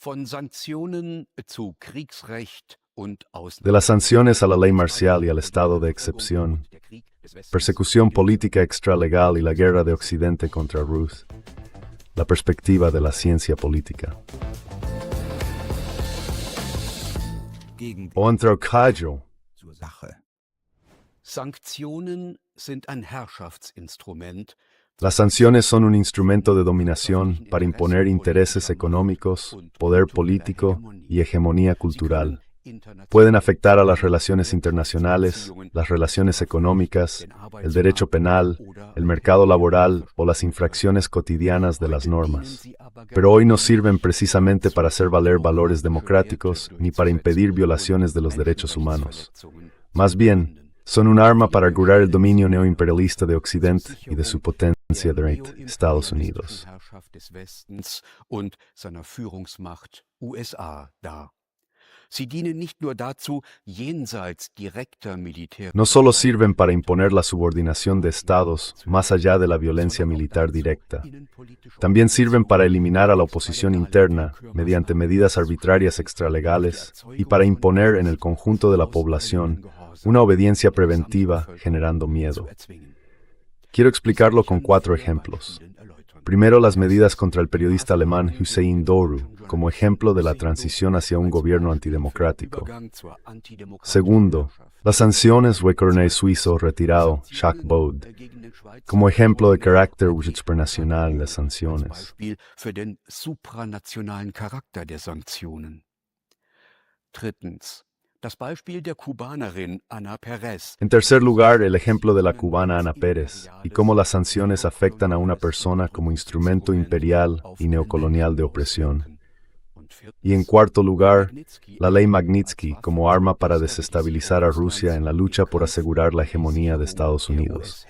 Von Sanktionen zu Kriegsrecht und De las sanciones a la ley marcial y al estado de excepción, persecución política extralegal y la guerra de Occidente contra Ruth, la perspectiva de la ciencia política. Ontraucajo. zur Sache. Sanktionen sind ein Herrschaftsinstrument. Las sanciones son un instrumento de dominación para imponer intereses económicos, poder político y hegemonía cultural. Pueden afectar a las relaciones internacionales, las relaciones económicas, el derecho penal, el mercado laboral o las infracciones cotidianas de las normas. Pero hoy no sirven precisamente para hacer valer valores democráticos ni para impedir violaciones de los derechos humanos. Más bien, son un arma para augurar el dominio neoimperialista de Occidente y de su potencia de Estados Unidos. Und seiner Führungsmacht USA dar. Sie dienen nicht nur dazu, jenseits direkter Militär. No solo sirven para imponer la subordinación de estados más allá de la violencia militar directa, también sirven para eliminar a la oposición interna mediante medidas arbitrarias extralegales y para imponer en el conjunto de la población una obediencia preventiva generando miedo. Quiero explicarlo con 4 ejemplos. Primero, las medidas contra el periodista alemán Hüseyin Doğru, como ejemplo de la transición hacia un gobierno antidemocrático. Segundo, las sanciones contra el coronel suizo retirado Jacques Baud, como ejemplo de carácter supranacional de las sanciones. Für den supranationalen Charakter der Sanktionen. Drittens, das Beispiel der Kubanerin Ana Pérez. En tercer lugar, el ejemplo de la cubana Ana Pérez y cómo las sanciones afectan a una persona como instrumento imperial y neocolonial de opresión. Y en cuarto lugar, la ley Magnitsky como arma para desestabilizar a Rusia en la lucha por asegurar la hegemonía de Estados Unidos.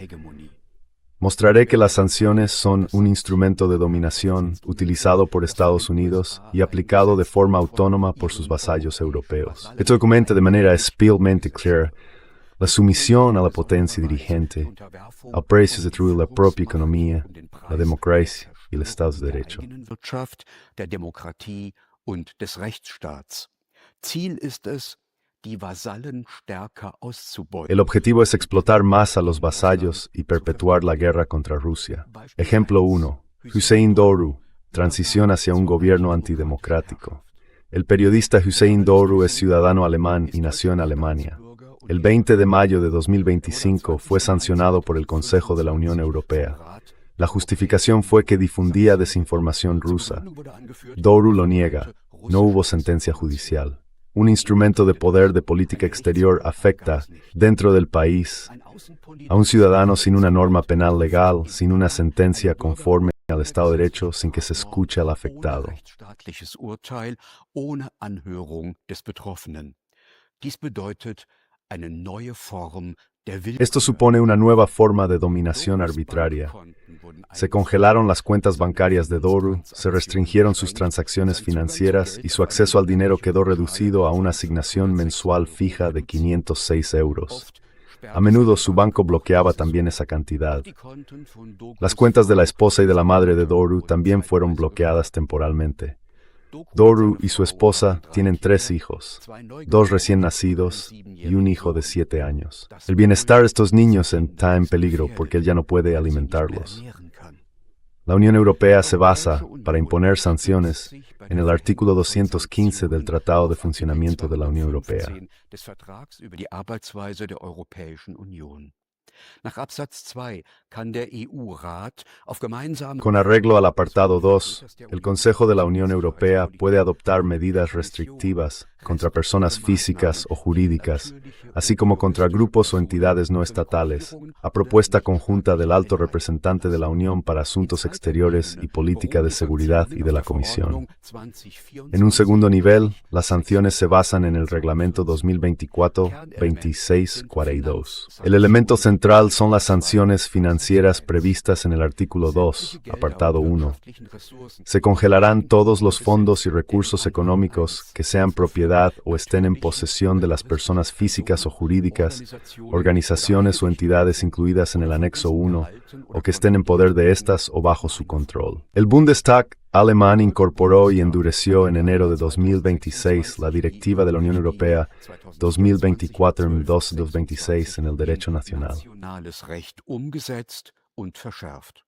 Mostraré que las sanciones son un instrumento de dominación utilizado por Estados Unidos y aplicado de forma autónoma por sus vasallos europeos. Esto documenta de manera especialmente clara la sumisión a la potencia dirigente, al precio de destruir la propia economía, la democracia y el Estado de Derecho. Wirtschaft, der Demokratie und des Rechtsstaats. Ziel ist es, die Vasallen stärker auszubeuten. El objetivo es explotar más a los vasallos y perpetuar la guerra contra Rusia. Ejemplo 1. Hüseyin Doğru, transición hacia un gobierno antidemocrático. El periodista Hüseyin Doğru es ciudadano alemán y nació en Alemania. El 20 de mayo de 2025 fue sancionado por el Consejo de la Unión Europea. La justificación fue que difundía desinformación rusa. Doğru lo niega. No hubo sentencia judicial. Un instrumento de poder de política exterior afecta, dentro del país, a un ciudadano sin una norma penal legal, sin una sentencia conforme al Estado de Derecho, sin que se escuche al afectado. Ohne rechtsstaatliches Urteil, ohne Anhörung des Betroffenen. Dies bedeutet eine neue Form der Esto supone una nueva forma de dominación arbitraria. Se congelaron las cuentas bancarias de Doğru, se restringieron sus transacciones financieras y su acceso al dinero quedó reducido a una asignación mensual fija de 506 euros. A menudo su banco bloqueaba también esa cantidad. Las cuentas de la esposa y de la madre de Doğru también fueron bloqueadas temporalmente. Doğru y su esposa tienen 3 hijos, 2 recién nacidos y un hijo de 7 años. El bienestar de estos niños está en peligro porque él ya no puede alimentarlos. La Unión Europea se basa, para imponer sanciones, en el artículo 215 del Tratado de Funcionamiento de la Unión Europea. des Vertrags über die Arbeitsweise der Europäischen Union. Nach Absatz 2 kann der EU-Rat auf gemeinsame Con arreglo al apartado 2, el Consejo de la Unión Europea puede adoptar medidas restrictivas contra personas físicas o jurídicas, así como contra grupos o entidades no estatales, a propuesta conjunta del Alto Representante de la Unión para Asuntos Exteriores y Política de Seguridad y de la Comisión. En un segundo nivel, las sanciones se basan en el Reglamento 2024-2642. El elemento central son las sanciones financieras previstas en el artículo 2, apartado 1. Se congelarán todos los fondos y recursos económicos que sean propiedad o estén en posesión de las personas físicas o jurídicas, organizaciones o entidades incluidas en el anexo 1, o que estén en poder de estas o bajo su control. El Bundestag alemán incorporó y endureció en enero de 2026 la Directiva de la Unión Europea 2024/226 en el derecho nacional. Nationales Recht umgesetzt und verschärft.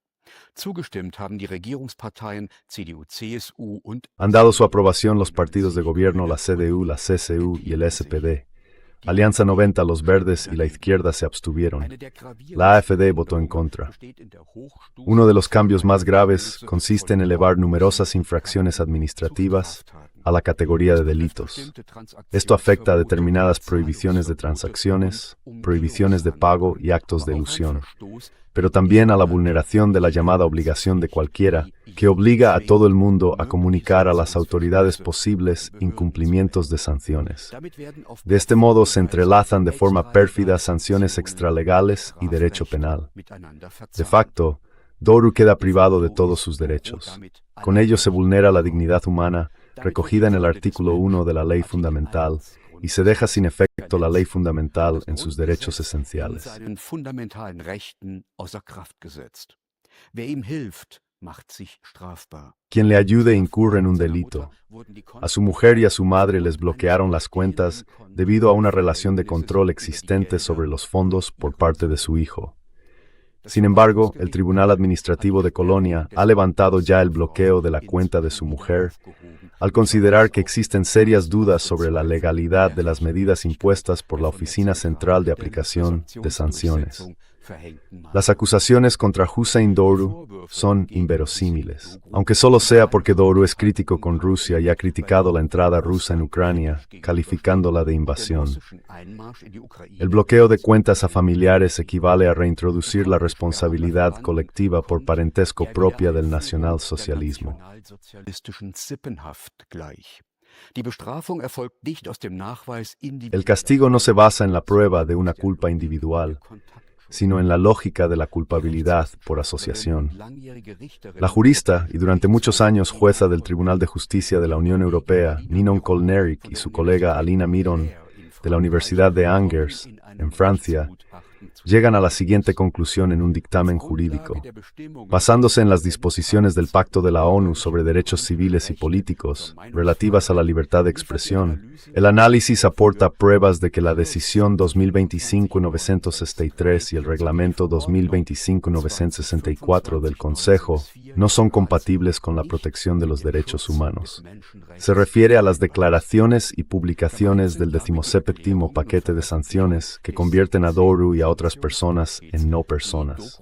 Zugestimmt haben die Regierungsparteien CDU, CSU und Han dado su aprobación los partidos de gobierno, la CDU, la CSU y el SPD. Alianza 90, los Verdes y la izquierda se abstuvieron. La AfD votó en contra. Uno de los cambios más graves consiste en elevar numerosas infracciones administrativas a la categoría de delitos. Esto afecta a determinadas prohibiciones de transacciones, prohibiciones de pago y actos de elusión, pero también a la vulneración de la llamada obligación de cualquiera, que obliga a todo el mundo a comunicar a las autoridades posibles incumplimientos de sanciones. De este modo se entrelazan de forma pérfida sanciones extralegales y derecho penal. De facto, Doru queda privado de todos sus derechos. Con ello se vulnera la dignidad humana, recogida en el artículo 1 de la Ley Fundamental, y se deja sin efecto la ley fundamental en sus derechos esenciales. Quien le ayude incurre en un delito. A su mujer y a su madre les bloquearon las cuentas debido a una relación de control existente sobre los fondos por parte de su hijo. Sin embargo, el Tribunal Administrativo de Colonia ha levantado ya el bloqueo de la cuenta de su mujer, al considerar que existen serias dudas sobre la legalidad de las medidas impuestas por la Oficina Central de Aplicación de Sanciones. Las acusaciones contra Hüseyin Doğru son inverosímiles, aunque solo sea porque Doğru es crítico con Rusia y ha criticado la entrada rusa en Ucrania, calificándola de invasión. El bloqueo de cuentas a familiares equivale a reintroducir la responsabilidad colectiva por parentesco propia del nacionalsocialismo. El castigo no se basa en la prueba de una culpa individual, sino en la lógica de la culpabilidad por asociación. La jurista y durante muchos años jueza del Tribunal de Justicia de la Unión Europea, Ninon Kolnerik, y su colega Alina Miron, de la Universidad de Angers, en Francia, llegan a la siguiente conclusión en un dictamen jurídico. Basándose en las disposiciones del Pacto de la ONU sobre derechos civiles y políticos, relativas a la libertad de expresión, el análisis aporta pruebas de que la Decisión 2025-963 y el Reglamento 2025-964 del Consejo no son compatibles con la protección de los derechos humanos. Se refiere a las declaraciones y publicaciones del 17º paquete de sanciones que convierten a Doğru y a otras personas en no personas.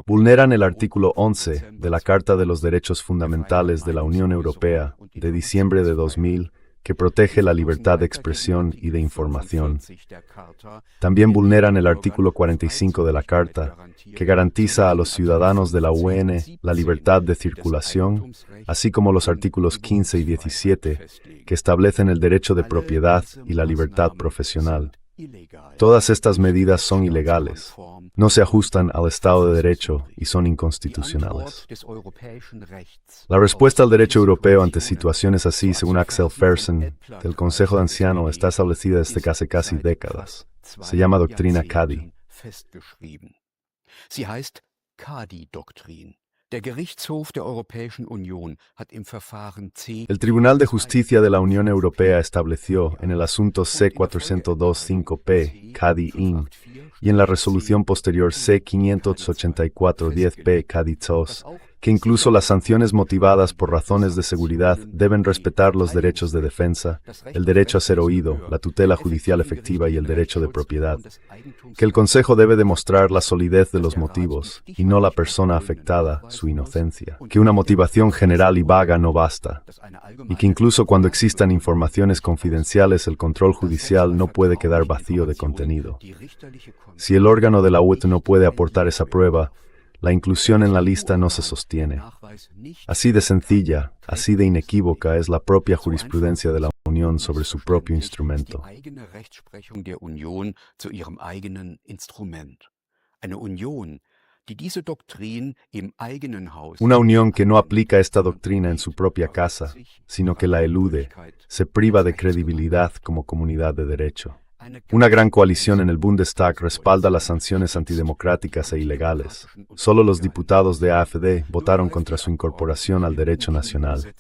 Vulneran el artículo 11 de la Carta de los Derechos Fundamentales de la Unión Europea de diciembre de 2000, que protege la libertad de expresión y de información. También vulneran el artículo 45 de la Carta, que garantiza a los ciudadanos de la UN la libertad de circulación, así como los artículos 15 y 17, que establecen el derecho de propiedad y la libertad profesional. Todas estas medidas son ilegales, no se ajustan al Estado de Derecho y son inconstitucionales. La respuesta al derecho europeo ante situaciones así, según Axel Fersen, del Consejo de Ancianos, está establecida desde hace casi décadas. Se llama doctrina Caddy. Sie heißt Caddy-Doktrin. Der Gerichtshof der Europäischen Union hat im Verfahren C. El Tribunal de Justicia de la Unión Europea estableció en el asunto C-402-5P, Caddy-IN, y en la resolución posterior C-584-10P, Caddy-TOS, que incluso las sanciones motivadas por razones de seguridad deben respetar los derechos de defensa, el derecho a ser oído, la tutela judicial efectiva y el derecho de propiedad, que el Consejo debe demostrar la solidez de los motivos y no la persona afectada, su inocencia, que una motivación general y vaga no basta, y que incluso cuando existan informaciones confidenciales el control judicial no puede quedar vacío de contenido. Si el órgano de la UE no puede aportar esa prueba, la inclusión en la lista no se sostiene. Así de sencilla, así de inequívoca es la propia jurisprudencia de la Unión sobre su propio instrumento. Una unión que no aplica esta doctrina en su propia casa, sino que la elude, se priva de credibilidad como comunidad de derecho. Una gran coalición en el Bundestag respalda las sanciones antidemocráticas e ilegales. Solo los diputados de AfD votaron contra su incorporación al derecho nacional.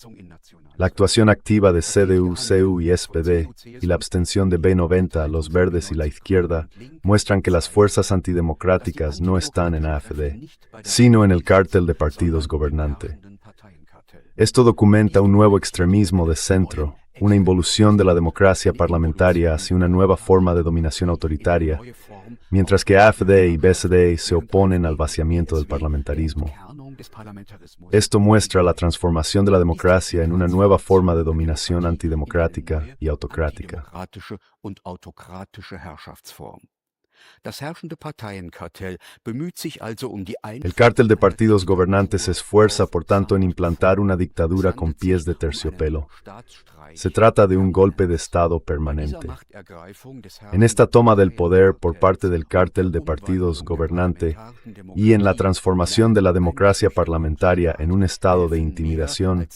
La actuación activa de CDU, CSU y SPD y la abstención de B90, los Verdes y la izquierda muestran que las fuerzas antidemocráticas no están en AfD, sino en el cártel de partidos gobernante. Esto documenta un nuevo extremismo de centro, una involución de la democracia parlamentaria hacia una nueva forma de dominación autoritaria, mientras que AfD y BSD se oponen al vaciamiento del parlamentarismo. Esto muestra la transformación de la democracia en una nueva forma de dominación antidemocrática y autocrática. El cártel de partidos gobernantes se esfuerza, por tanto, en implantar una dictadura con pies de terciopelo. Se trata de un golpe de Estado permanente. En esta toma del poder por parte del cártel de partidos gobernante y en la transformación de la democracia parlamentaria en un estado de intimidación,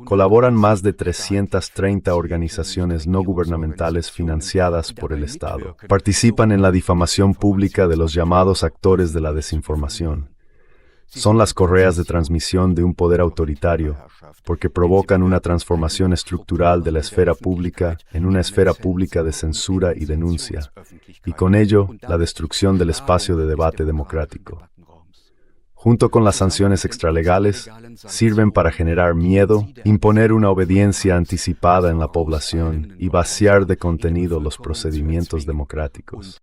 colaboran más de 330 organizaciones no gubernamentales financiadas por el Estado. Participan en la difamación pública de los llamados actores de la desinformación. Son las correas de transmisión de un poder autoritario, porque provocan una transformación estructural de la esfera pública en una esfera pública de censura y denuncia, y con ello la destrucción del espacio de debate democrático. Junto con las sanciones extralegales, sirven para generar miedo, imponer una obediencia anticipada en la población y vaciar de contenido los procedimientos democráticos.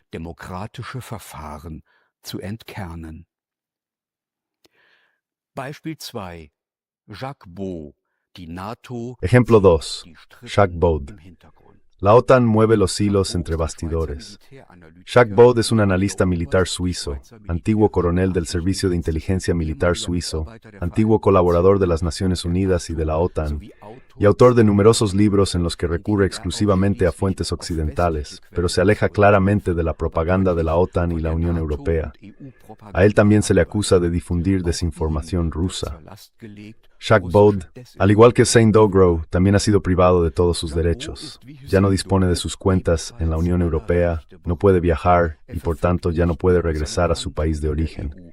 Ejemplo 2. Jacques Baud. La OTAN mueve los hilos entre bastidores. Jacques Baud es un analista militar suizo, antiguo coronel del Servicio de Inteligencia Militar suizo, antiguo colaborador de las Naciones Unidas y de la OTAN, y autor de numerosos libros en los que recurre exclusivamente a fuentes occidentales, pero se aleja claramente de la propaganda de la OTAN y la Unión Europea. A él también se le acusa de difundir desinformación rusa. Jacques Baud, al igual que Saint Dogrow, también ha sido privado de todos sus derechos. Ya no dispone de sus cuentas en la Unión Europea, no puede viajar y por tanto ya no puede regresar a su país de origen.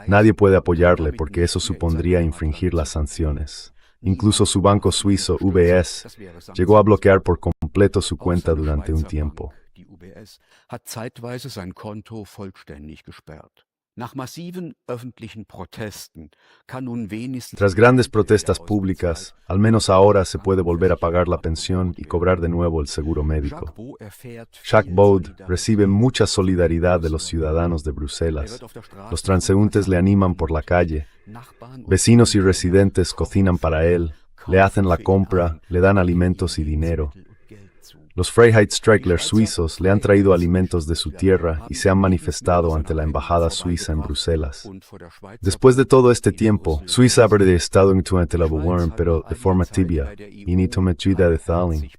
Nadie puede apoyarle porque eso supondría infringir las sanciones. Incluso su banco suizo, UBS, llegó a bloquear por completo su cuenta durante un tiempo. Tras grandes protestas públicas, al menos ahora se puede volver a pagar la pensión y cobrar de nuevo el seguro médico. Jacques Baud recibe mucha solidaridad de los ciudadanos de Bruselas. Los transeúntes le animan por la calle. Vecinos y residentes cocinan para él, le hacen la compra, le dan alimentos y dinero. Los Freiheitsstreikler suizos le han traído alimentos de su tierra y se han manifestado ante la embajada suiza en Bruselas. Después de todo este tiempo, Suiza habría estado ante la Bewaren, pero de forma tibia, y ni tometida de Thalin.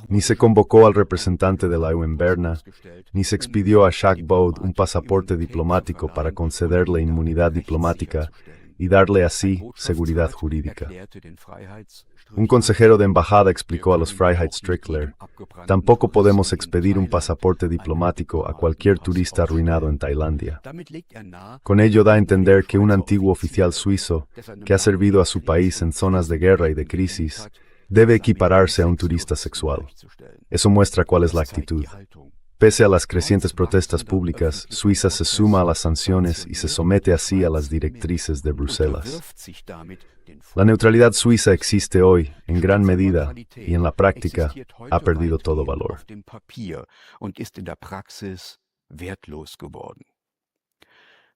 Ni se convocó al representante de la EU en Berna, ni se expidió a Jacques Baud un pasaporte diplomático para concederle inmunidad diplomática y darle así seguridad jurídica. Un consejero de embajada explicó a los Freiheitsstreikler: tampoco podemos expedir un pasaporte diplomático a cualquier turista arruinado en Tailandia. Con ello da a entender que un antiguo oficial suizo, que ha servido a su país en zonas de guerra y de crisis, debe equipararse a un turista sexual. Eso muestra cuál es la actitud. Pese a las crecientes protestas públicas, Suiza se suma a las sanciones y se somete así a las directrices de Bruselas. La neutralidad suiza existe hoy, en gran medida, y en la práctica, ha perdido todo valor.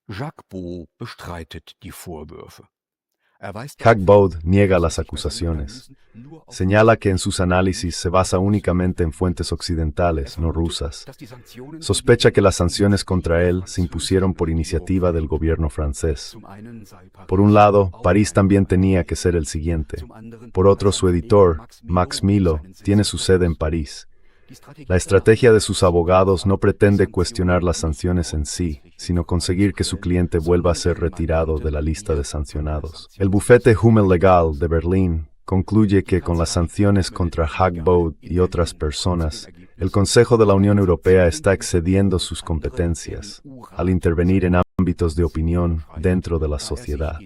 Jacques Baud bestreitet die Vorwürfe. Jacques Baud niega las acusaciones. Señala que en sus análisis se basa únicamente en fuentes occidentales, no rusas. Sospecha que las sanciones contra él se impusieron por iniciativa del gobierno francés. Por un lado, París también tenía que ser el siguiente. Por otro, su editor, Max Milo, tiene su sede en París. La estrategia de sus abogados no pretende cuestionar las sanciones en sí, sino conseguir que su cliente vuelva a ser retirado de la lista de sancionados. El bufete Hummel Legal de Berlín concluye que con las sanciones contra Hagbod y otras personas, el Consejo de la Unión Europea está excediendo sus competencias al intervenir en ámbitos de opinión dentro de la sociedad.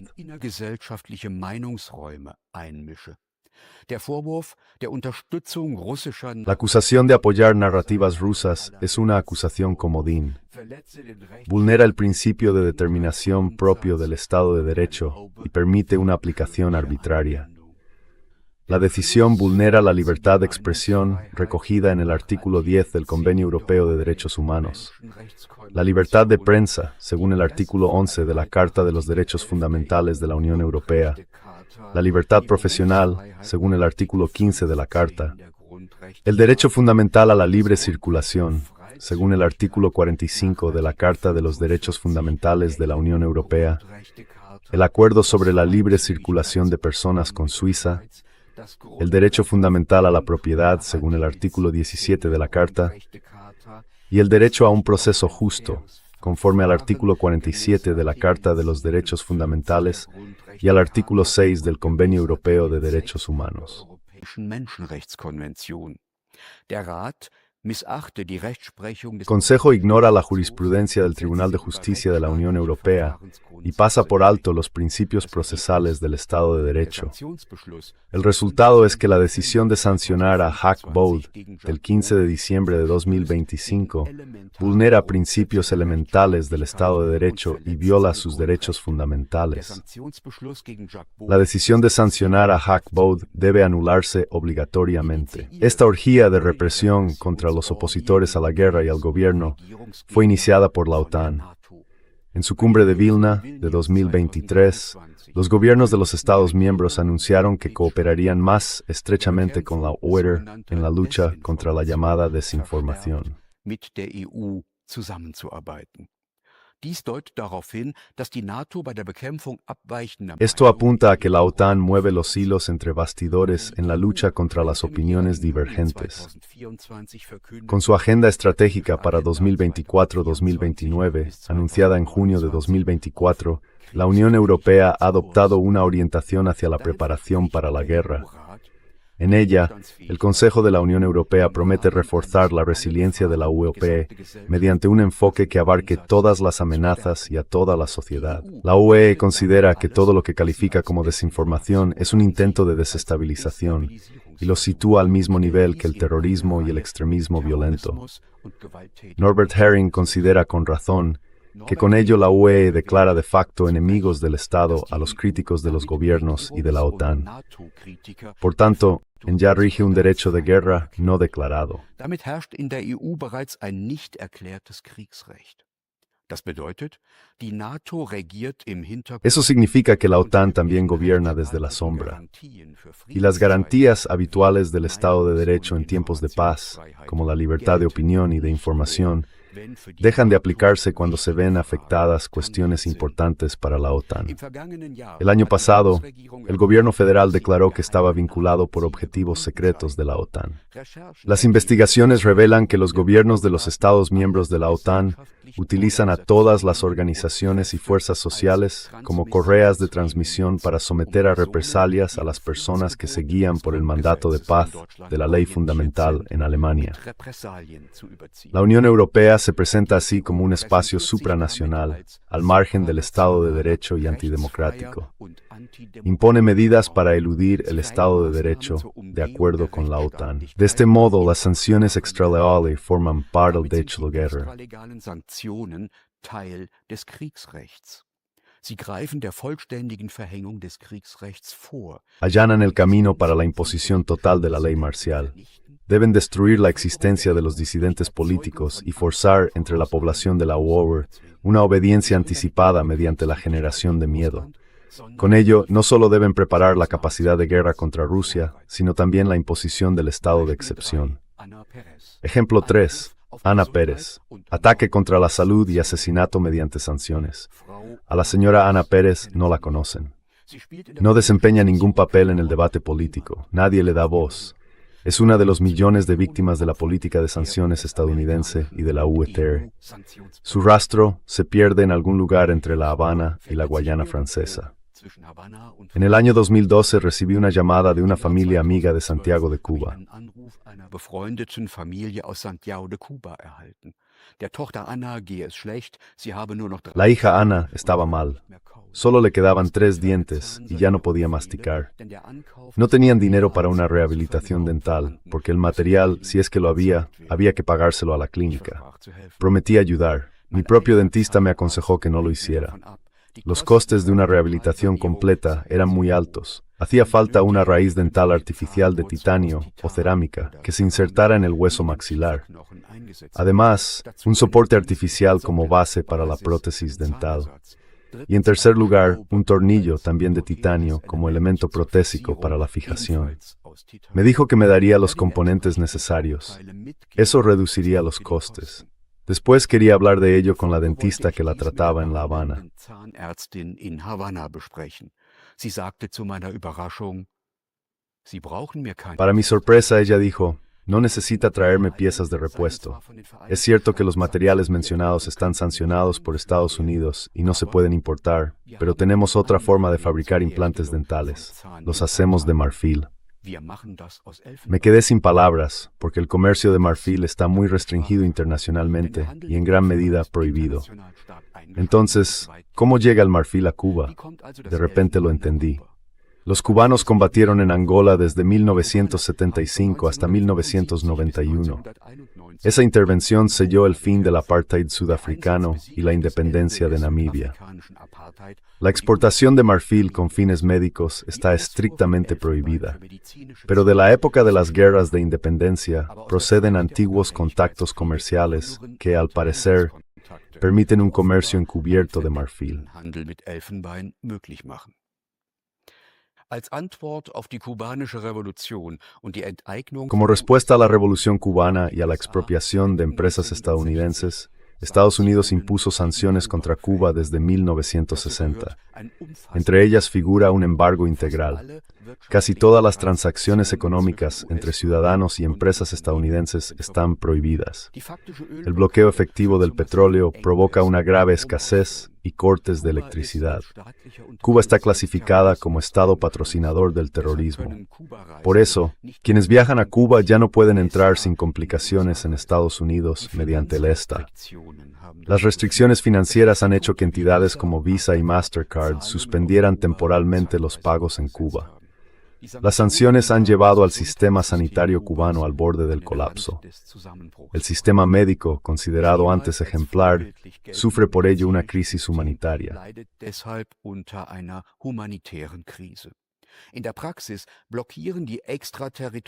La acusación de apoyar narrativas rusas es una acusación comodín. Vulnera el principio de determinación propio del Estado de Derecho y permite una aplicación arbitraria. La decisión vulnera la libertad de expresión recogida en el artículo 10 del Convenio Europeo de Derechos Humanos. La libertad de prensa, según el artículo 11 de la Carta de los Derechos Fundamentales de la Unión Europea. La libertad profesional, según el artículo 15 de la Carta. El derecho fundamental a la libre circulación, según el artículo 45 de la Carta de los Derechos Fundamentales de la Unión Europea. El acuerdo sobre la libre circulación de personas con Suiza. El derecho fundamental a la propiedad, según el artículo 17 de la Carta, y el derecho a un proceso justo, conforme al artículo 47 de la Carta de los Derechos Fundamentales y al artículo 6 del Convenio Europeo de Derechos Humanos. El Consejo ignora la jurisprudencia del Tribunal de Justicia de la Unión Europea y pasa por alto los principios procesales del Estado de Derecho. El resultado es que la decisión de sancionar a Hagbod del 15 de diciembre de 2025 vulnera principios elementales del Estado de Derecho y viola sus derechos fundamentales. La decisión de sancionar a Hagbod debe anularse obligatoriamente. Esta orgía de represión contra los opositores a la guerra y al gobierno fue iniciada por la OTAN. En su cumbre de Vilna de 2023, los gobiernos de los Estados miembros anunciaron que cooperarían más estrechamente con la OER en la lucha contra la llamada desinformación. Esto apunta a que la OTAN mueve los hilos entre bastidores en la lucha contra las opiniones divergentes. Con su agenda estratégica para 2024-2029, anunciada en junio de 2024, la Unión Europea ha adoptado una orientación hacia la preparación para la guerra. En ella, el Consejo de la Unión Europea promete reforzar la resiliencia de la UE mediante un enfoque que abarque todas las amenazas y a toda la sociedad. La UE considera que todo lo que califica como desinformación es un intento de desestabilización y lo sitúa al mismo nivel que el terrorismo y el extremismo violento. Norbert Herring considera con razón que con ello la UE declara de facto enemigos del Estado a los críticos de los gobiernos y de la OTAN. Por tanto, en ella rige un derecho de guerra no declarado. Eso significa que la OTAN también gobierna desde la sombra. Y las garantías habituales del Estado de Derecho en tiempos de paz, como la libertad de opinión y de información, dejan de aplicarse cuando se ven afectadas cuestiones importantes para la OTAN. El año pasado, el gobierno federal declaró que estaba vinculado por objetivos secretos de la OTAN. Las investigaciones revelan que los gobiernos de los Estados miembros de la OTAN utilizan a todas las organizaciones y fuerzas sociales como correas de transmisión para someter a represalias a las personas que se guían por el mandato de paz de la ley fundamental en Alemania. La Unión Europea se presenta así como un espacio supranacional, al margen del Estado de Derecho y antidemocrático. Impone medidas para eludir el Estado de Derecho de acuerdo con la OTAN. De este modo, las sanciones extralegales forman parte del derecho de guerra. Allanan el camino para la imposición total de la ley marcial. Deben destruir la existencia de los disidentes políticos y forzar entre la población de la UE una obediencia anticipada mediante la generación de miedo. Con ello, no solo deben preparar la capacidad de guerra contra Rusia, sino también la imposición del estado de excepción. Ejemplo 3. Ana Pérez. Ataque contra la salud y asesinato mediante sanciones. A la señora Ana Pérez no la conocen. No desempeña ningún papel en el debate político. Nadie le da voz. Es una de los millones de víctimas de la política de sanciones estadounidense y de la UETR. Su rastro se pierde en algún lugar entre La Habana y la Guayana Francesa. En el año 2012 recibí una llamada de una familia amiga de Santiago de Cuba. La hija Ana estaba mal. Solo le quedaban 3 dientes y ya no podía masticar. No tenían dinero para una rehabilitación dental, porque el material, si es que lo había que pagárselo a la clínica. Prometí ayudar. Mi propio dentista me aconsejó que no lo hiciera. Los costes de una rehabilitación completa eran muy altos. Hacía falta una raíz dental artificial de titanio o cerámica que se insertara en el hueso maxilar. Además, un soporte artificial como base para la prótesis dental. Y en tercer lugar, un tornillo también de titanio como elemento protésico para la fijación. Me dijo que me daría los componentes necesarios. Eso reduciría los costes. Después quería hablar de ello con la dentista que la trataba en La Habana. Para mi sorpresa, ella dijo, no necesita traerme piezas de repuesto. Es cierto que los materiales mencionados están sancionados por Estados Unidos y no se pueden importar, pero tenemos otra forma de fabricar implantes dentales. Los hacemos de marfil. Me quedé sin palabras, porque el comercio de marfil está muy restringido internacionalmente y en gran medida prohibido. Entonces, ¿cómo llega el marfil a Cuba? De repente lo entendí. Los cubanos combatieron en Angola desde 1975 hasta 1991. Esa intervención selló el fin del apartheid sudafricano y la independencia de Namibia. La exportación de marfil con fines médicos está estrictamente prohibida, pero de la época de las guerras de independencia proceden antiguos contactos comerciales que, al parecer, permiten un comercio encubierto de marfil. Como respuesta a la Revolución Cubana y a la expropiación de empresas estadounidenses, Estados Unidos impuso sanciones contra Cuba desde 1960. Entre ellas figura un embargo integral. Casi todas las transacciones económicas entre ciudadanos y empresas estadounidenses están prohibidas. El bloqueo efectivo del petróleo provoca una grave escasez y cortes de electricidad. Cuba está clasificada como Estado patrocinador del terrorismo. Por eso, quienes viajan a Cuba ya no pueden entrar sin complicaciones en Estados Unidos mediante el ESTA. Las restricciones financieras han hecho que entidades como Visa y Mastercard suspendieran temporalmente los pagos en Cuba. Las sanciones han llevado al sistema sanitario cubano al borde del colapso. El sistema médico, considerado antes ejemplar, sufre por ello una crisis humanitaria.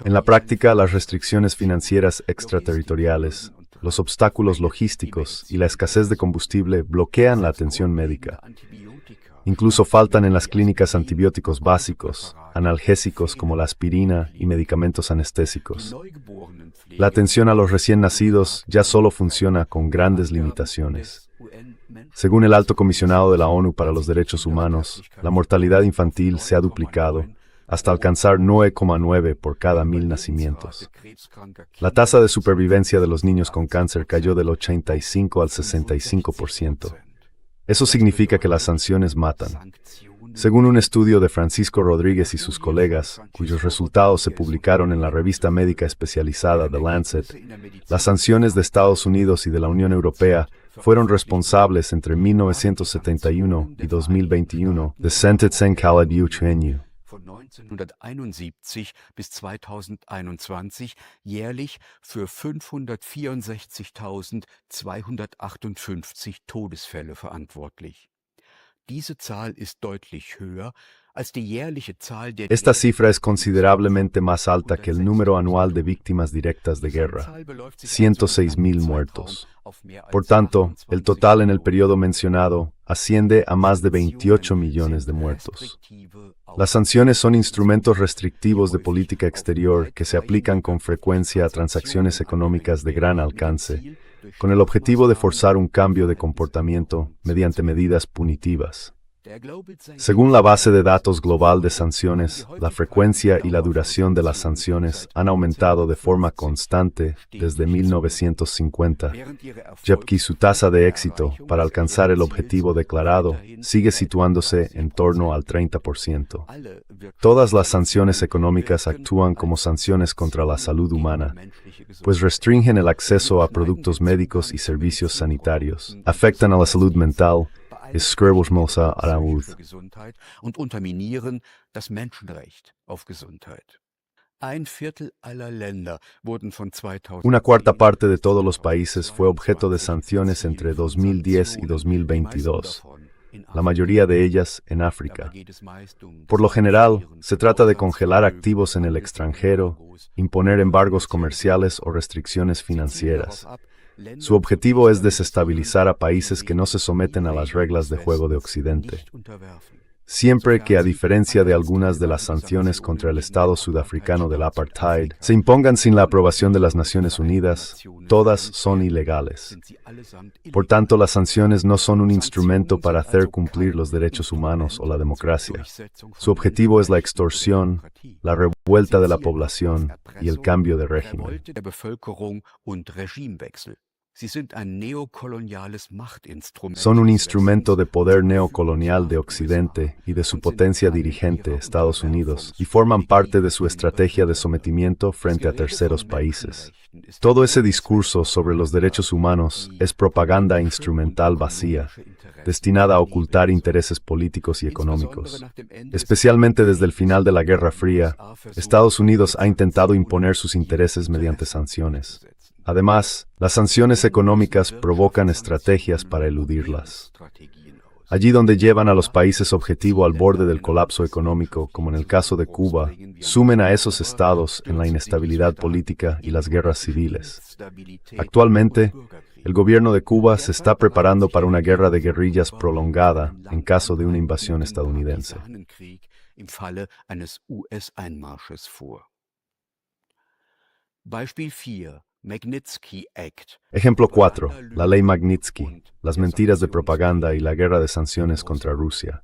En la práctica, las restricciones financieras extraterritoriales, los obstáculos logísticos y la escasez de combustible bloquean la atención médica. Incluso faltan en las clínicas antibióticos básicos, analgésicos como la aspirina y medicamentos anestésicos. La atención a los recién nacidos ya solo funciona con grandes limitaciones. Según el Alto Comisionado de la ONU para los Derechos Humanos, la mortalidad infantil se ha duplicado hasta alcanzar 9,9 por cada 1000 nacimientos. La tasa de supervivencia de los niños con cáncer cayó del 85 al 65%. Eso significa que las sanciones matan. Según un estudio de Francisco Rodríguez y sus colegas, cuyos resultados se publicaron en la revista médica especializada The Lancet, las sanciones de Estados Unidos y de la Unión Europea fueron responsables entre 1971 y 2021 de Sentencing Caladiuchenyu. Von 1971 bis 2021 jährlich für 564.258 Todesfälle verantwortlich. Diese Zahl ist deutlich höher als die jährliche Zahl der... Esta cifra es considerablemente más alta que el número anual de víctimas directas de guerra, 106.000 muertos. Por tanto, el total en el periodo mencionado asciende a más de 28 millones de muertos. Las sanciones son instrumentos restrictivos de política exterior que se aplican con frecuencia a transacciones económicas de gran alcance, con el objetivo de forzar un cambio de comportamiento mediante medidas punitivas. Según la base de datos global de sanciones, la frecuencia y la duración de las sanciones han aumentado de forma constante desde 1950, jabki su tasa de éxito para alcanzar el objetivo declarado sigue situándose en torno al 30%. Todas las sanciones económicas actúan como sanciones contra la salud humana, pues restringen el acceso a productos médicos y servicios sanitarios, afectan a la salud mental, und unterminieren das Menschenrecht auf Gesundheit. Ein Viertel aller Länder wurden von 2000 Una cuarta parte de todos los países fue objeto de sanciones entre 2010 y 2022, la mayoría de ellas en África. Por lo general, se trata de congelar activos en el extranjero, imponer embargos comerciales o restricciones financieras. Su objetivo es desestabilizar a países que no se someten a las reglas de juego de Occidente. Siempre que, a diferencia de algunas de las sanciones contra el Estado sudafricano del apartheid, se impongan sin la aprobación de las Naciones Unidas, todas son ilegales. Por tanto, las sanciones no son un instrumento para hacer cumplir los derechos humanos o la democracia. Su objetivo es la extorsión, la revuelta de la población y el cambio de régimen. Son un instrumento de poder neocolonial de Occidente y de su potencia dirigente, Estados Unidos, y forman parte de su estrategia de sometimiento frente a terceros países. Todo ese discurso sobre los derechos humanos es propaganda instrumental vacía, destinada a ocultar intereses políticos y económicos. Especialmente desde el final de la Guerra Fría, Estados Unidos ha intentado imponer sus intereses mediante sanciones. Además, las sanciones económicas provocan estrategias para eludirlas. Allí donde llevan a los países objetivo al borde del colapso económico, como en el caso de Cuba, sumen a esos estados en la inestabilidad política y las guerras civiles. Actualmente, el gobierno de Cuba se está preparando para una guerra de guerrillas prolongada en caso de una invasión estadounidense. Ejemplo 4. La ley Magnitsky, las mentiras de propaganda y la guerra de sanciones contra Rusia.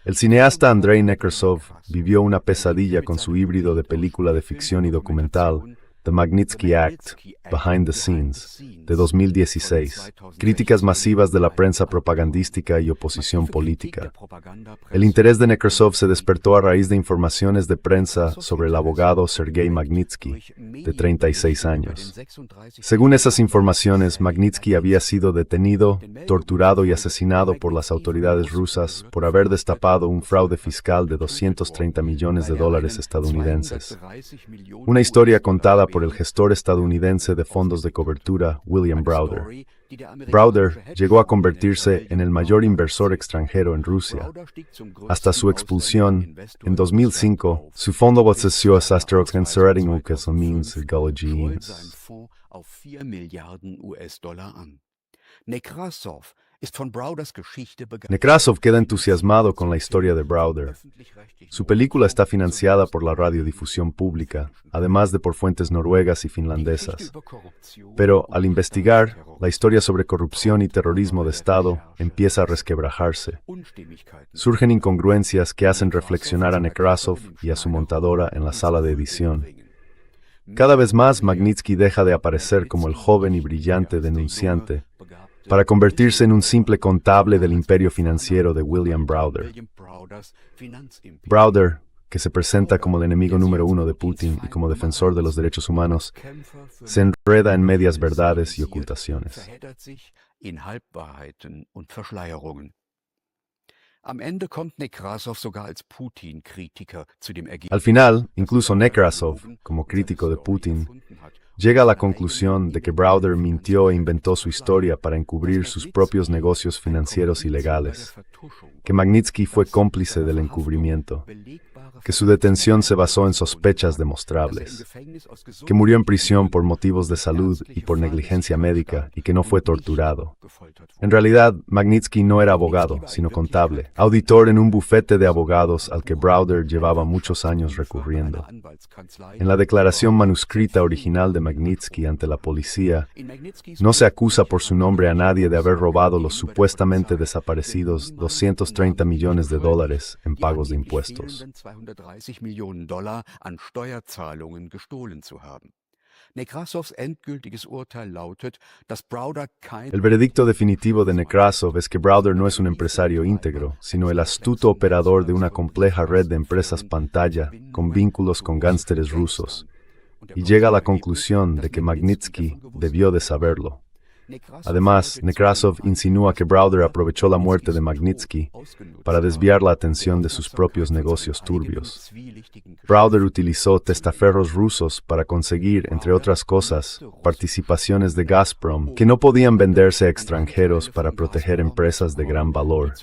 El cineasta Andrei Nekrasov vivió una pesadilla con su híbrido de película de ficción y documental, The Magnitsky Act, Behind the Scenes, de 2016, críticas masivas de la prensa propagandística y oposición política. El interés de Nekrasov se despertó a raíz de informaciones de prensa sobre el abogado Sergei Magnitsky, de 36 años. Según esas informaciones, Magnitsky había sido detenido, torturado y asesinado por las autoridades rusas por haber destapado un fraude fiscal de $230 millones estadounidenses. Una historia contada por el gestor estadounidense de fondos de cobertura William Browder. Browder llegó a convertirse en el mayor inversor extranjero en Rusia. Hasta su expulsión, en 2005, su fondo obedeció a Nekrasov queda entusiasmado con la historia de Browder. Su película está financiada por la radiodifusión pública, además de por fuentes noruegas y finlandesas. Pero, al investigar, la historia sobre corrupción y terrorismo de Estado empieza a resquebrajarse. Surgen incongruencias que hacen reflexionar a Nekrasov y a su montadora en la sala de edición. Cada vez más, Magnitsky deja de aparecer como el joven y brillante denunciante, para convertirse en un simple contable del imperio financiero de William Browder. Browder, que se presenta como el enemigo número uno de Putin y como defensor de los derechos humanos, se enreda en medias verdades y ocultaciones. Al final, incluso Nekrasov, como crítico de Putin, llega a la conclusión de que Browder mintió e inventó su historia para encubrir sus propios negocios financieros ilegales, que Magnitsky fue cómplice del encubrimiento, que su detención se basó en sospechas demostrables, que murió en prisión por motivos de salud y por negligencia médica y que no fue torturado. En realidad, Magnitsky no era abogado, sino contable, auditor en un bufete de abogados al que Browder llevaba muchos años recurriendo. En la declaración manuscrita original de Magnitsky ante la policía, no se acusa por su nombre a nadie de haber robado los supuestamente desaparecidos $230 millones en pagos de impuestos. $230 Millionen an Steuerzahlungen gestohlen zu haben. Nekrasows endgültiges Urteil lautet, dass Browder kein... El veredicto definitivo de Nekrasov es que Browder no es un empresario íntegro, sino el astuto operador de una compleja red de empresas pantalla con vínculos con gánsteres rusos, y llega a la conclusión de que Magnitsky debió de saberlo. Además, Nekrasov insinúa que Browder aprovechó la muerte de Magnitsky para desviar la atención de sus propios negocios turbios. Browder utilizó testaferros rusos para conseguir, entre otras cosas, participaciones de Gazprom que no podían venderse a extranjeros para proteger empresas de gran valor.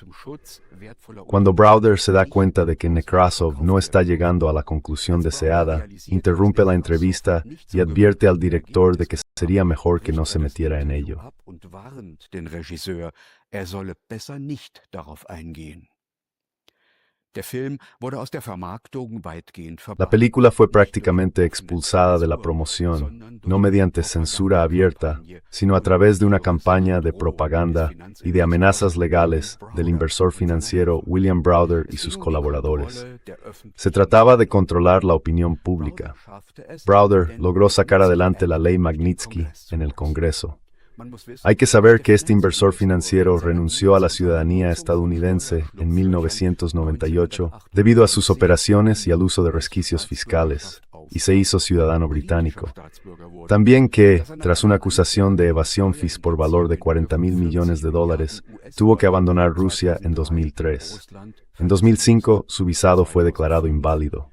Cuando Browder se da cuenta de que Nekrasov no está llegando a la conclusión deseada, interrumpe la entrevista y advierte al director de que sería mejor que no se metiera en ello. La película fue prácticamente expulsada de la promoción, no mediante censura abierta, sino a través de una campaña de propaganda y de amenazas legales del inversor financiero William Browder y sus colaboradores. Se trataba de controlar la opinión pública. Browder logró sacar adelante la ley Magnitsky en el Congreso. Hay que saber que este inversor financiero renunció a la ciudadanía estadounidense en 1998 debido a sus operaciones y al uso de resquicios fiscales, y se hizo ciudadano británico. También que, tras una acusación de evasión fiscal por valor de $40 mil millones, tuvo que abandonar Rusia en 2003. En 2005, su visado fue declarado inválido.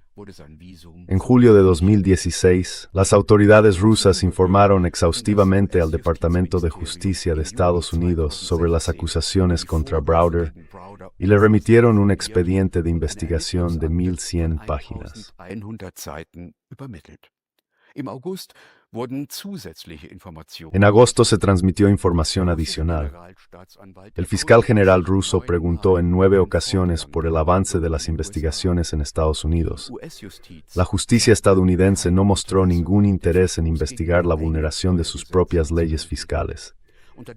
En julio de 2016, las autoridades rusas informaron exhaustivamente al Departamento de Justicia de Estados Unidos sobre las acusaciones contra Browder y le remitieron un expediente de investigación de 1,100 páginas. En agosto se transmitió información adicional. El fiscal general ruso preguntó en 9 ocasiones por el avance de las investigaciones en Estados Unidos. La justicia estadounidense no mostró ningún interés en investigar la vulneración de sus propias leyes fiscales.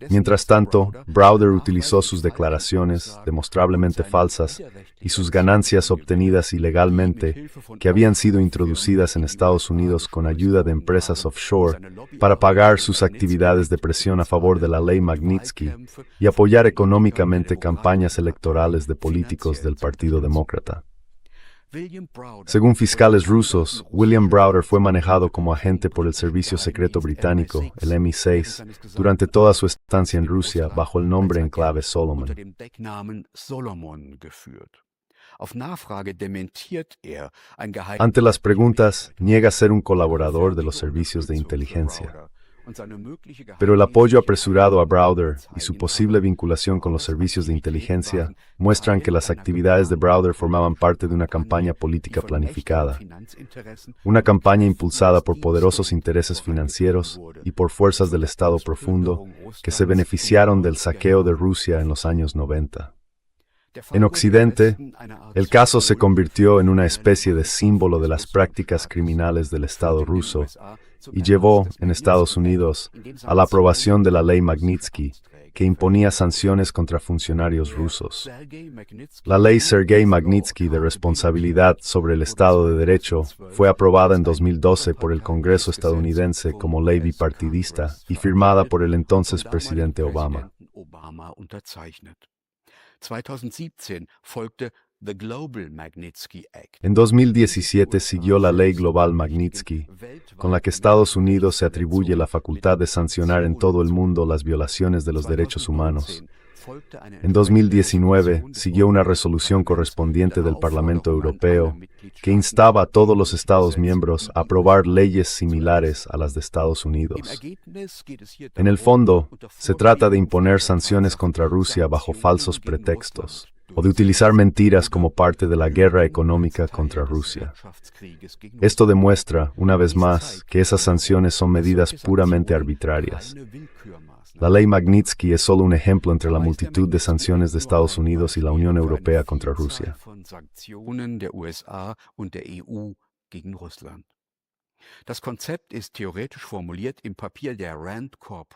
Mientras tanto, Browder utilizó sus declaraciones, demostrablemente falsas, y sus ganancias obtenidas ilegalmente, que habían sido introducidas en Estados Unidos con ayuda de empresas offshore, para pagar sus actividades de presión a favor de la ley Magnitsky y apoyar económicamente campañas electorales de políticos del Partido Demócrata. Según fiscales rusos, William Browder fue manejado como agente por el Servicio Secreto Británico, el MI6, durante toda su estancia en Rusia bajo el nombre en clave Solomon. Ante las preguntas, niega ser un colaborador de los servicios de inteligencia. Pero el apoyo apresurado a Browder y su posible vinculación con los servicios de inteligencia muestran que las actividades de Browder formaban parte de una campaña política planificada, una campaña impulsada por poderosos intereses financieros y por fuerzas del Estado profundo que se beneficiaron del saqueo de Rusia en los años 90. En Occidente, el caso se convirtió en una especie de símbolo de las prácticas criminales del Estado ruso y llevó, en Estados Unidos, a la aprobación de la ley Magnitsky, que imponía sanciones contra funcionarios rusos. La ley Sergei Magnitsky de responsabilidad sobre el Estado de Derecho fue aprobada en 2012 por el Congreso estadounidense como ley bipartidista y firmada por el entonces presidente Obama. En 2017 siguió la Ley Global Magnitsky, con la que Estados Unidos se atribuye la facultad de sancionar en todo el mundo las violaciones de los derechos humanos. En 2019 siguió una resolución correspondiente del Parlamento Europeo que instaba a todos los Estados miembros a aprobar leyes similares a las de Estados Unidos. En el fondo, se trata de imponer sanciones contra Rusia bajo falsos pretextos, o de utilizar mentiras como parte de la guerra económica contra Rusia. Esto demuestra, una vez más, que esas sanciones son medidas puramente arbitrarias. La ley Magnitsky es solo un ejemplo entre la multitud de sanciones de Estados Unidos y la Unión Europea contra Rusia.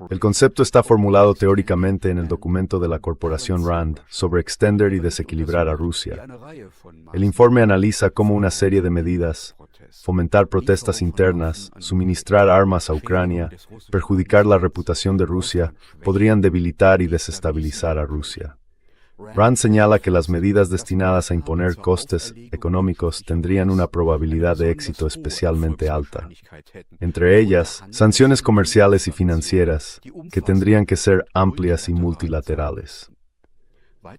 El concepto está formulado teóricamente en el documento de la corporación RAND sobre extender y desequilibrar a Rusia. El informe analiza cómo una serie de medidas, fomentar protestas internas, suministrar armas a Ucrania, perjudicar la reputación de Rusia, podrían debilitar y desestabilizar a Rusia. RAND señala que las medidas destinadas a imponer costes económicos tendrían una probabilidad de éxito especialmente alta. Entre ellas, sanciones comerciales y financieras, que tendrían que ser amplias y multilaterales.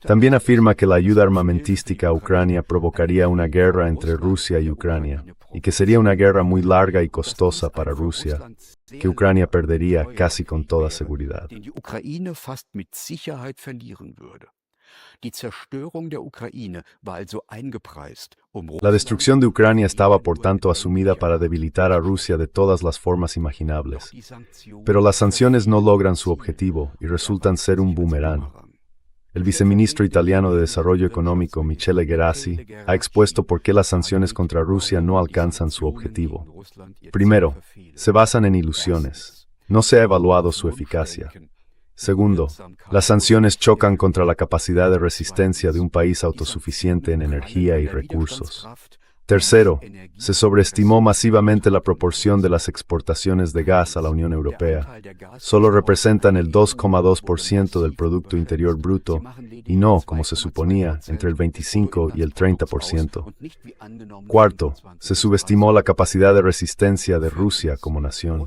También afirma que la ayuda armamentística a Ucrania provocaría una guerra entre Rusia y Ucrania, y que sería una guerra muy larga y costosa para Rusia, que Ucrania perdería casi con toda seguridad. La destrucción de Ucrania estaba por tanto asumida para debilitar a Rusia de todas las formas imaginables. Pero las sanciones no logran su objetivo y resultan ser un boomerang. El viceministro italiano de Desarrollo Económico, Michele Gerasi, ha expuesto por qué las sanciones contra Rusia no alcanzan su objetivo. Primero, se basan en ilusiones. No se ha evaluado su eficacia. Segundo, las sanciones chocan contra la capacidad de resistencia de un país autosuficiente en energía y recursos. Tercero, se sobreestimó masivamente la proporción de las exportaciones de gas a la Unión Europea. Solo representan el 2,2% del Producto Interior Bruto y no, como se suponía, entre el 25 y el 30%. Cuarto, se subestimó la capacidad de resistencia de Rusia como nación.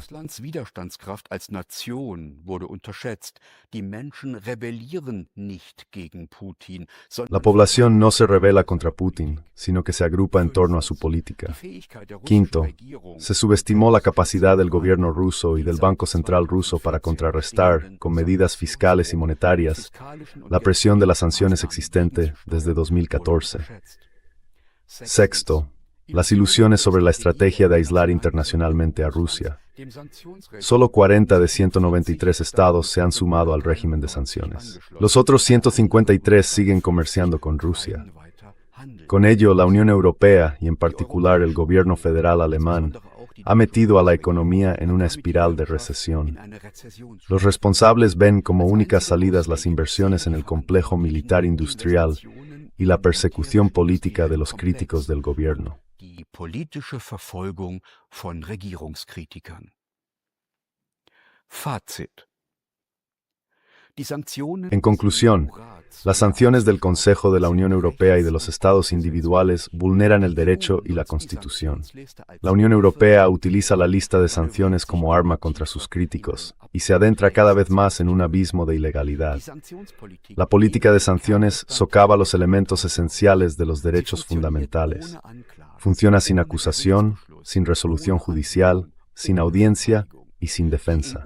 La población no se rebela contra Putin, sino que se agrupa en torno a su política. Quinto, se subestimó la capacidad del gobierno ruso y del Banco Central ruso para contrarrestar, con medidas fiscales y monetarias, la presión de las sanciones existente desde 2014. Sexto, las ilusiones sobre la estrategia de aislar internacionalmente a Rusia. Solo 40 de 193 estados se han sumado al régimen de sanciones. Los otros 153 siguen comerciando con Rusia. Con ello, la Unión Europea, y en particular el gobierno federal alemán, ha metido a la economía en una espiral de recesión. Los responsables ven como únicas salidas las inversiones en el complejo militar industrial y la persecución política de los críticos del gobierno. En conclusión, las sanciones del Consejo de la Unión Europea y de los Estados individuales vulneran el derecho y la Constitución. La Unión Europea utiliza la lista de sanciones como arma contra sus críticos y se adentra cada vez más en un abismo de ilegalidad. La política de sanciones socava los elementos esenciales de los derechos fundamentales. Funciona sin acusación, sin resolución judicial, sin audiencia y sin defensa.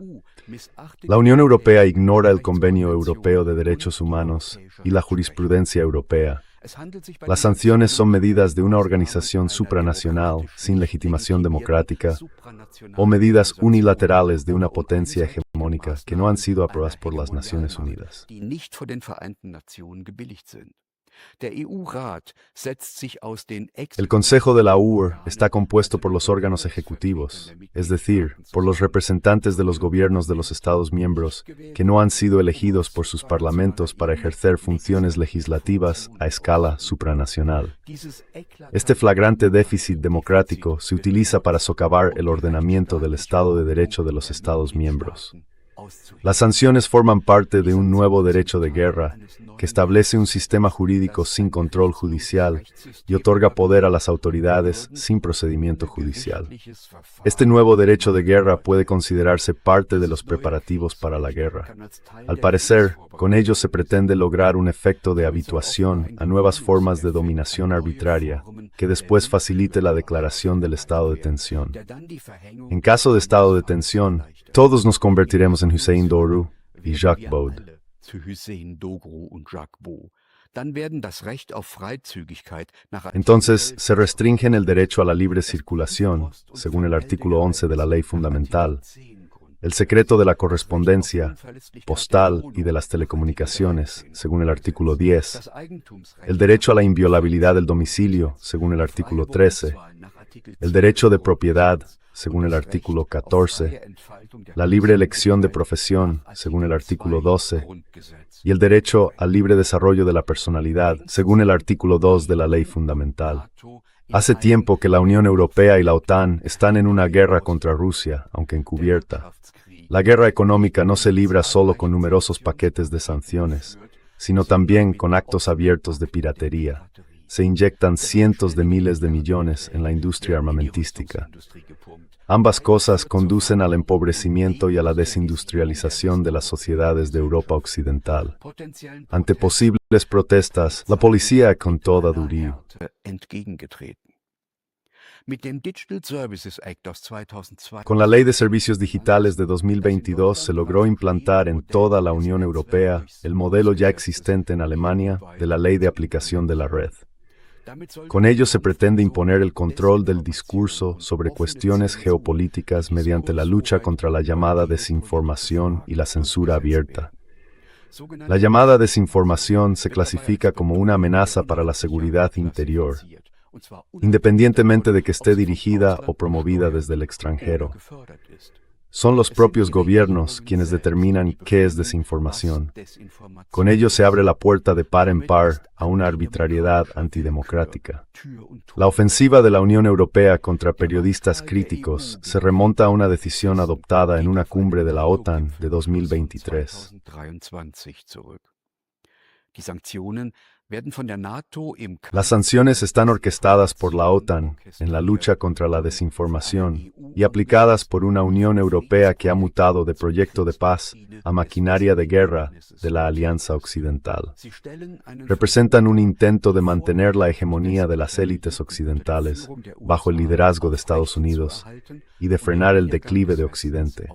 La Unión Europea ignora el Convenio Europeo de Derechos Humanos y la jurisprudencia europea. Las sanciones son medidas de una organización supranacional sin legitimación democrática o medidas unilaterales de una potencia hegemónica que no han sido aprobadas por las Naciones Unidas. El Consejo de la UE está compuesto por los órganos ejecutivos, es decir, por los representantes de los gobiernos de los Estados miembros que no han sido elegidos por sus parlamentos para ejercer funciones legislativas a escala supranacional. Este flagrante déficit democrático se utiliza para socavar el ordenamiento del Estado de Derecho de los Estados miembros. Las sanciones forman parte de un nuevo derecho de guerra que establece un sistema jurídico sin control judicial y otorga poder a las autoridades sin procedimiento judicial. Este nuevo derecho de guerra puede considerarse parte de los preparativos para la guerra. Al parecer, con ello se pretende lograr un efecto de habituación a nuevas formas de dominación arbitraria que después facilite la declaración del estado de tensión. En caso de estado de tensión, todos nos convertiremos en Hussein Doğru y Jacques Baud. Entonces, se restringen el derecho a la libre circulación, según el artículo 11 de la Ley Fundamental, el secreto de la correspondencia postal y de las telecomunicaciones, según el artículo 10, el derecho a la inviolabilidad del domicilio, según el artículo 13, el derecho de propiedad, según el artículo 14, la libre elección de profesión, según el artículo 12, y el derecho al libre desarrollo de la personalidad, según el artículo 2 de la Ley Fundamental. Hace tiempo que la Unión Europea y la OTAN están en una guerra contra Rusia, aunque encubierta. La guerra económica no se libra solo con numerosos paquetes de sanciones, sino también con actos abiertos de piratería. Se inyectan cientos de miles de millones en la industria armamentística. Ambas cosas conducen al empobrecimiento y a la desindustrialización de las sociedades de Europa Occidental. Ante posibles protestas, la policía actuó a durío. Con la Ley de Servicios Digitales de 2022 se logró implantar en toda la Unión Europea el modelo ya existente en Alemania de la Ley de Aplicación de la Red. Con ello se pretende imponer el control del discurso sobre cuestiones geopolíticas mediante la lucha contra la llamada desinformación y la censura abierta. La llamada desinformación se clasifica como una amenaza para la seguridad interior, independientemente de que esté dirigida o promovida desde el extranjero. Son los propios gobiernos quienes determinan qué es desinformación. Con ello se abre la puerta de par en par a una arbitrariedad antidemocrática. La ofensiva de la Unión Europea contra periodistas críticos se remonta a una decisión adoptada en una cumbre de la OTAN de 2023. Las sanciones están orquestadas por la OTAN en la lucha contra la desinformación y aplicadas por una Unión Europea que ha mutado de proyecto de paz a maquinaria de guerra de la Alianza Occidental. Representan un intento de mantener la hegemonía de las élites occidentales bajo el liderazgo de Estados Unidos y de frenar el declive de Occidente.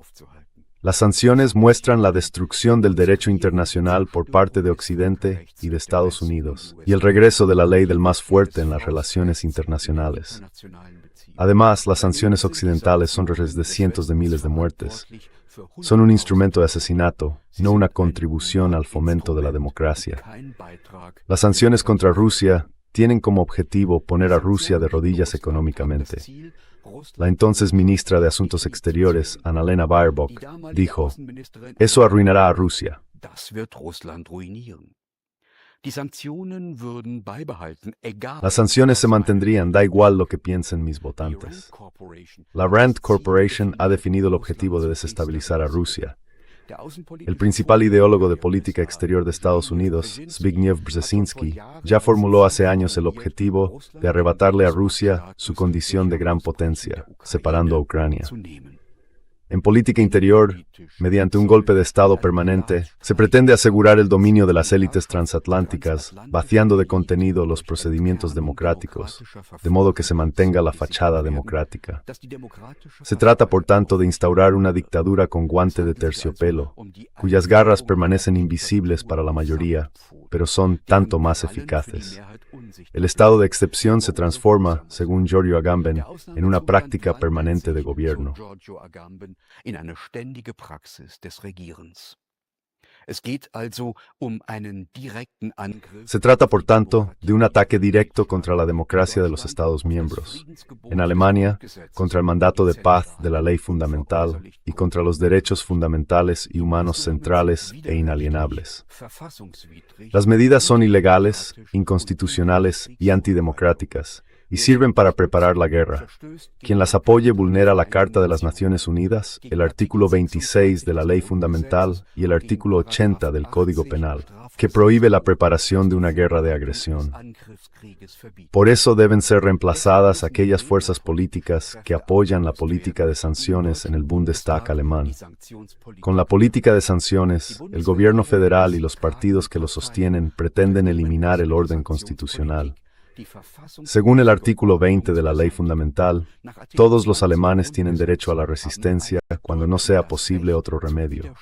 Las sanciones muestran la destrucción del derecho internacional por parte de Occidente y de Estados Unidos, y el regreso de la ley del más fuerte en las relaciones internacionales. Además, las sanciones occidentales son responsables de cientos de miles de muertes. Son un instrumento de asesinato, no una contribución al fomento de la democracia. Las sanciones contra Rusia tienen como objetivo poner a Rusia de rodillas económicamente. La entonces ministra de Asuntos Exteriores, Annalena Baerbock, dijo: "Eso arruinará a Rusia". Las sanciones se mantendrían, da igual lo que piensen mis votantes. La Rand Corporation ha definido el objetivo de desestabilizar a Rusia. El principal ideólogo de política exterior de Estados Unidos, Zbigniew Brzezinski, ya formuló hace años el objetivo de arrebatarle a Rusia su condición de gran potencia, separando a Ucrania. En política interior, mediante un golpe de Estado permanente, se pretende asegurar el dominio de las élites transatlánticas, vaciando de contenido los procedimientos democráticos, de modo que se mantenga la fachada democrática. Se trata, por tanto, de instaurar una dictadura con guante de terciopelo, cuyas garras permanecen invisibles para la mayoría, pero son tanto más eficaces. El estado de excepción se transforma, según Giorgio Agamben, en una práctica permanente de gobierno. Se trata, por tanto, de un ataque directo contra la democracia de los Estados miembros. En Alemania, contra el mandato de paz de la ley fundamental y contra los derechos fundamentales y humanos centrales e inalienables. Las medidas son ilegales, inconstitucionales y antidemocráticas, y sirven para preparar la guerra. Quien las apoye vulnera la Carta de las Naciones Unidas, el artículo 26 de la Ley Fundamental y el artículo 80 del Código Penal, que prohíbe la preparación de una guerra de agresión. Por eso deben ser reemplazadas aquellas fuerzas políticas que apoyan la política de sanciones en el Bundestag alemán. Con la política de sanciones, el gobierno federal y los partidos que lo sostienen pretenden eliminar el orden constitucional. Según el artículo 20 de la Ley Fundamental, todos los alemanes tienen derecho a la resistencia cuando no sea posible otro remedio.